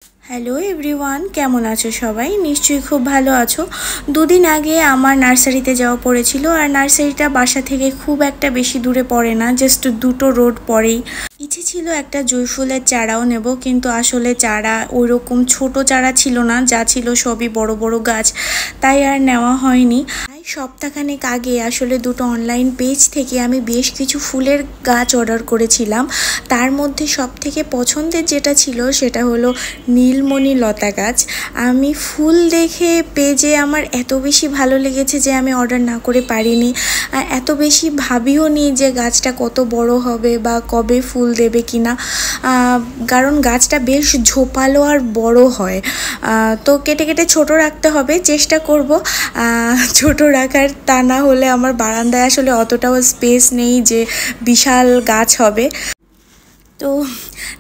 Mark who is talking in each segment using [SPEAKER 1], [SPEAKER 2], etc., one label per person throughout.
[SPEAKER 1] Hello everyone, কেমন আছো সবাই? নিশ্চয়ই খুব ভালো আছো। দুদিন আগে আমার নার্সারিতে যাওয়া পড়েছিল, আর নার্সারিটা বাসা থেকে খুব একটা বেশি দূরে পড়ে না, জাস্ট 2টো রোড পরেই। ইচ্ছে ছিল একটা জুঁই ফুলের চারাও নেব, কিন্তু আসলে চারা ওইরকম ছোট চারা ছিল না, যা ছিল সবই বড় বড় গাছ, তাই আর নেওয়া হয়নি। সপ্তাহখানেক আগে আসলে দুটো অনলাইন পেজ থেকে আমি বেশ কিছু ফুলের গাছ অর্ডার করেছিলাম। তার মধ্যে সবথেকে পছন্দের যেটা ছিল সেটা হলো নীলমণি লতা গাছ। আমি ফুল দেখে পেজে আমার এত বেশি ভালো লেগেছে যে আমি অর্ডার না করে পারিনি। এত বেশি ভাবিও নি যে গাছটা কত বড় হবে বা কবে ফুল দেবে কিনা, কারণ গাছটা বেশ ঝোপালো আর বড় হয়। তো কেটে কেটে ছোট রাখতে হবে, চেষ্টা করব ছোট রাখার। তা না হলে আমার বারান্দায় আসলে অতটাও স্পেস নেই যে বিশাল গাছ হবে। তো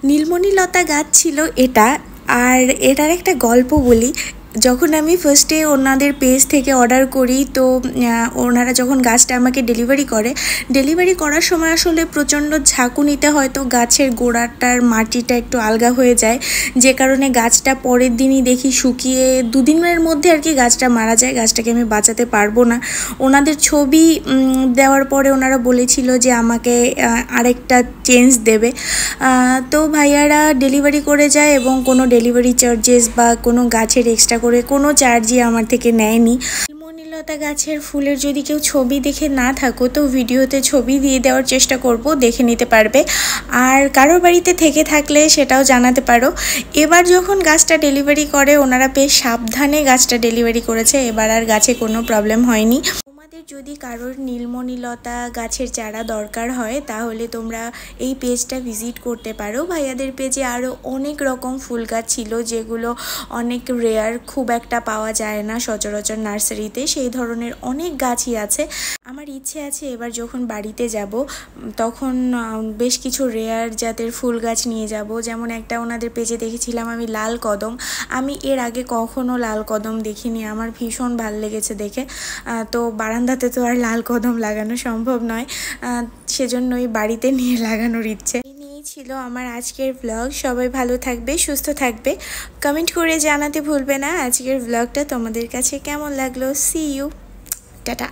[SPEAKER 1] নীলমণি লতা গাছ ছিল এটা। আর এটার একটা গল্প বলি। যখন আমি ফার্স্টে ওনাদের পেজ থেকে অর্ডার করি, তো ওনারা যখন গাছটা আমাকে ডেলিভারি করার সময় আসলে প্রচণ্ড ঝাঁকুনিতে হয়তো গাছের গোড়াটার মাটিটা একটু আলগা হয়ে যায়, যে কারণে গাছটা পরের দিনই দেখি শুকিয়ে 2 দিনের মধ্যে আর কি গাছটা মারা যায়। গাছটাকে আমি বাঁচাতে পারবো না। ওনাদের ছবি দেওয়ার পরে ওনারা বলেছিল যে আমাকে আরেকটা চেঞ্জ দেবে। তো ভাইয়ারা ডেলিভারি করে যায় এবং কোনো ডেলিভারি চার্জেস বা কোনো গাছের এক্সট্রা করে কোনো চার্জই আমার থেকে নেয়নি। নীলমণিলতা গাছের ফুলের যদি কেউ ছবি দেখে না থাকো, তো ভিডিওতে ছবি দিয়ে দেওয়ার চেষ্টা করব, দেখে নিতে পারবে। আর কারোর বাড়িতে থেকে থাকলে সেটাও জানাতে পারো। এবার যখন গাছটা ডেলিভারি করে ওনারা বেশ সাবধানে গাছটা ডেলিভারি করেছে, এবার আর গাছে কোনো প্রবলেম হয়নি। যদি কারোর নীলমণিলতা গাছের চারা দরকার হয় তাহলে তোমরা এই পেজটা ভিজিট করতে পারো। ভাইয়াদের পেজে আরও অনেক রকম ফুল গাছ ছিল যেগুলো অনেক রেয়ার, খুব একটা পাওয়া যায় না সচরাচর নার্সারিতে। সেই ধরনের অনেক গাছই আছে। আমার ইচ্ছে আছে এবার যখন বাড়িতে যাব তখন বেশ কিছু রেয়ার জাতের ফুল গাছ নিয়ে যাব। যেমন একটা ওনাদের পেজে দেখেছিলাম আমি লাল কদম। আমি এর আগে কখনো লাল কদম দেখিনি, আমার ভীষণ ভালো লেগেছে দেখে। তো বারান্দাতে তো আর লাল কদম লাগানো সম্ভব নয়, সেজন্যই বাড়িতে নিয়ে লাগানোর ইচ্ছে। এই ছিল আমার আজকের ব্লগ। সবাই ভালো থাকবে, সুস্থ থাকবে। কমেন্ট করে জানাতে ভুলবে না আজকের ব্লগটা তোমাদের কাছে কেমন লাগলো। See you, tata.